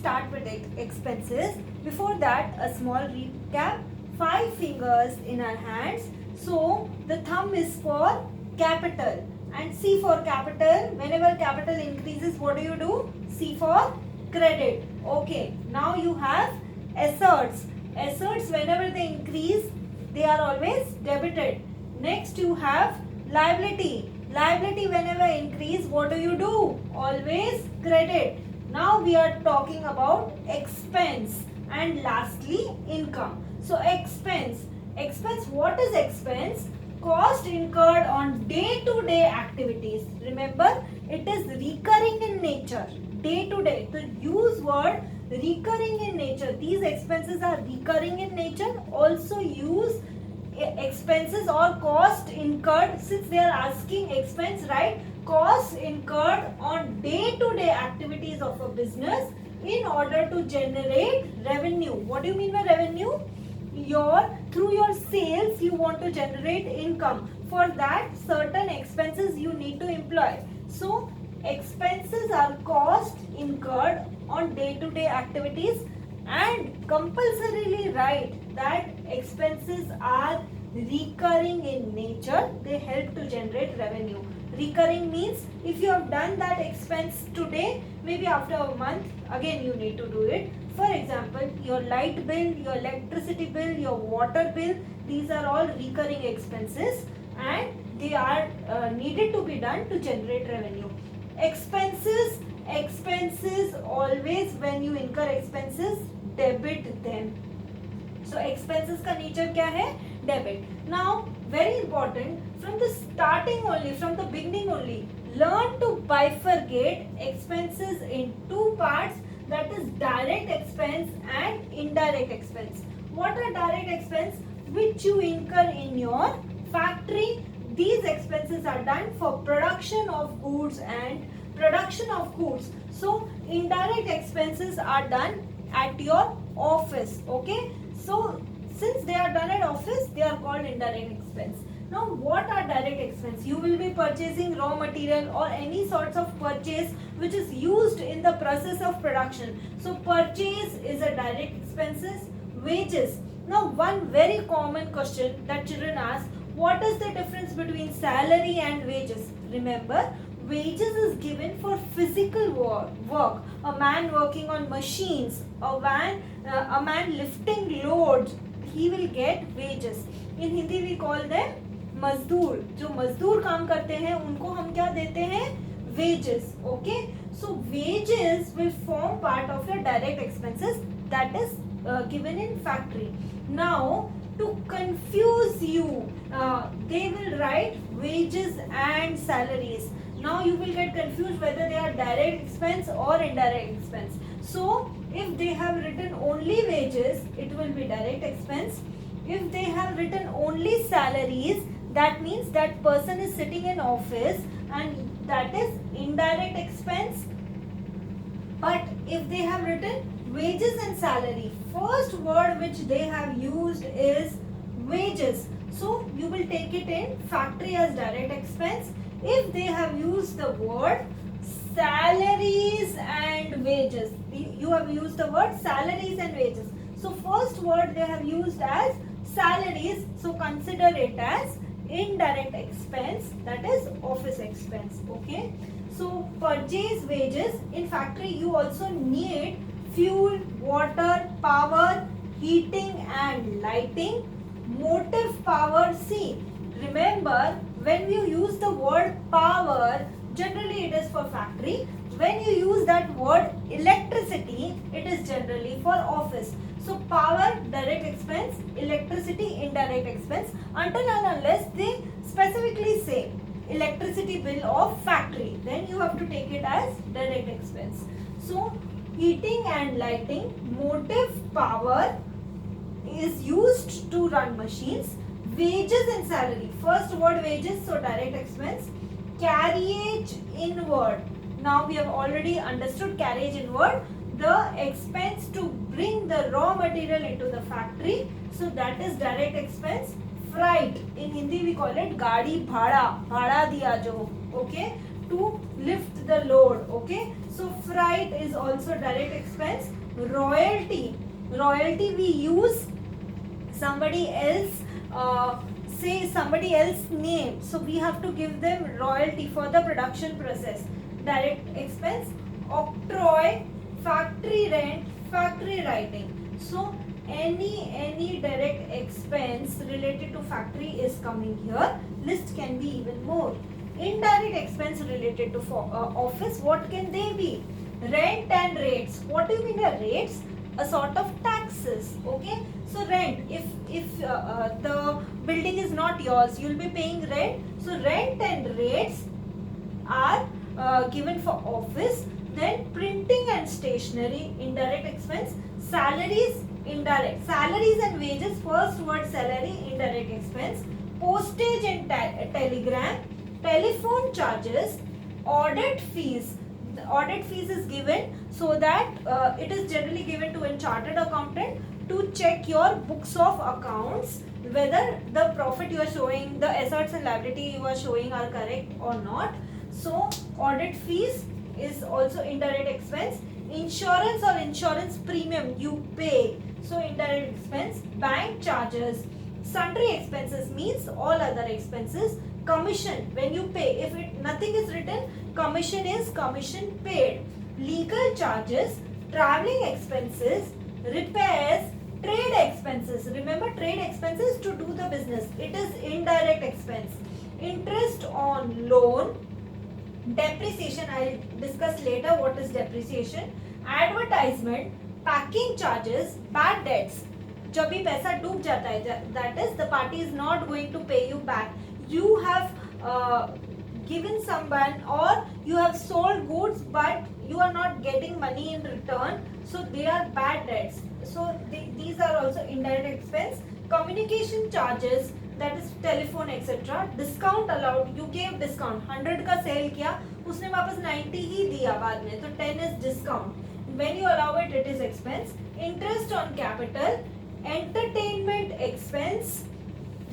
start with expenses. Before that, a small recap. 5 fingers in our hands. So the thumb is for capital. And C for capital. Whenever capital increases, what do? C for credit. Okay. Now you have assets. Assets, whenever they increase, they are always debited. Next you have liability. Liability, whenever increase, what do? Always credit. Now we are talking about expense. And lastly, income. So expense. Expense, what is expense? Cost incurred on day-to-day activities. Remember, it is recurring in nature. Day-to-day. So use word recurring in nature. These expenses are recurring in nature. Also use expenses or cost incurred, since they are asking expense, right? Costs incurred on day-to-day activities of a business in order to generate revenue. What do you mean by revenue? Through your sales you want to generate income. For that, certain expenses you need to employ. So expenses are cost incurred on day-to-day activities, and compulsorily write that expenses are recurring in nature. They help to generate revenue. Recurring means if you have done that expense today, maybe after a month again you need to do it. For example, your light bill, your electricity bill, your water bill, these are all recurring expenses and they are needed to be done to generate revenue. Expenses always, when you incur expenses, debit them. So expenses का nature क्या है? Debit. Now very important, from the starting only, from the beginning only, learn to bifurcate expenses in two parts, that is direct expense and indirect expense. What are direct expense? Which you incur in your factory. These expenses are done for production of goods and production of goods. So indirect expenses are done at your office. Okay. So since they are done at office, they are called indirect expense. Now what are direct expense? You will be purchasing raw material or any sorts of purchase which is used in the process of production. So purchase is a direct expenses. Wages. Now one very common question that children ask, what is the difference between salary and wages? Remember, wages is given for physical work. A man working on machines, a man lifting loads, he will get wages. In Hindi we call them मजदूर. जो मजदूर काम करते हैं उनको हम क्या देते हैं? Wages. Okay. So wages will form part of your direct expenses, that is given in factory. Now to confuse you, they will write wages and salaries. Now you will get confused whether they are direct expense or indirect expense. So if they have written only wages, it will be direct expense. If they have written only salaries, that means that person is sitting in office and that is indirect expense. But if they have written wages and salary, first word which they have used is wages. So you will take it in factory as direct expense. If they have used the word salaries and wages, you have used the word salaries and wages. So first word they have used as salaries, so consider it as indirect expense, that is office expense. Okay. So purchase wages. In factory you also need fuel, water, power, heating and lighting, motive power. See, remember when you use the word power, generally it is for factory. When you use that word electricity, it is generally for office. So power, direct expense, electricity, indirect expense, until and unless they specifically say electricity bill of factory, then you have to take it as direct expense. So heating and lighting, motive power is used to run machines. Wages and salary, first word wages, so direct expense. Carriage inward, now we have already understood carriage inward, the expense to bring the raw material into the factory, so that is direct expense. Freight, in Hindi we call it गाड़ी भाड़ा, भाड़ा दिया जो. Okay, to lift the load. Okay, so freight is also direct expense. Royalty we use somebody else, say somebody else name, so we have to give them royalty for the production process, direct expense. Octroi, factory rent, factory writing. So any direct expense related to factory is coming here. List can be even more. Indirect expense related to office, what can they be? Rent and rates. What do you mean by rates? A sort of taxes. Okay, so rent, if the building is not yours, you'll be paying rent. So rent and rates are given for office. Then printing and stationery, indirect expense. Salaries, indirect. Salaries and wages, first word salary, indirect expense. Postage and telegram. Telephone charges. Audit fees. The audit fees is given so that it is generally given to a chartered accountant to check your books of accounts, whether the profit you are showing, the assets and liability you are showing are correct or not. So audit fees is also indirect expense. Insurance or insurance premium you pay, so indirect expense. Bank charges. Sundry expenses means all other expenses. Commission, when you pay, if nothing is written, commission is commission paid. Legal charges, traveling expenses, repairs, trade expenses. Remember, trade expenses to do the business, it is indirect expense. Interest on loan. Depreciation, I will discuss later what is depreciation. Advertisement, packing charges, bad debts. जब भी पैसा डूब जाता है, that is the party is not going to pay you back. You have given someone or you have sold goods but you are not getting money in return, so they are bad debts. So these are also indirect expense. Communication charges, that is telephone etc. Discount allowed, you gave discount, 100 का cell किया, उसने वापस 90 ही दिया बाद में, तो 10 is discount. When you allow it, it is expense. Interest on capital. Entertainment expense.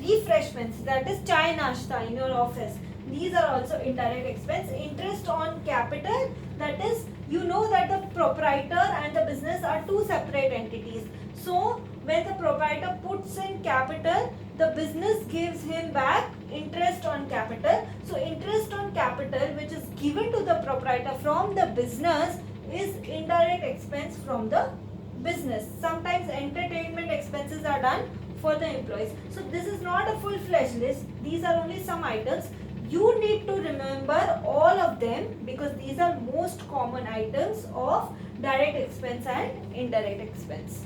Refreshments, that is chai nashta in your office, these are also indirect expense. Interest on capital, that is, you know that the proprietor and the business are two separate entities, so when the proprietor puts in capital, the business gives him back interest on capital. So interest on capital which is given to the proprietor from the business is indirect expense from the business. Sometimes entertainment expenses are done for the employees. So this is not a full-fledged list. These are only some items. You need to remember all of them because these are most common items of direct expense and indirect expense.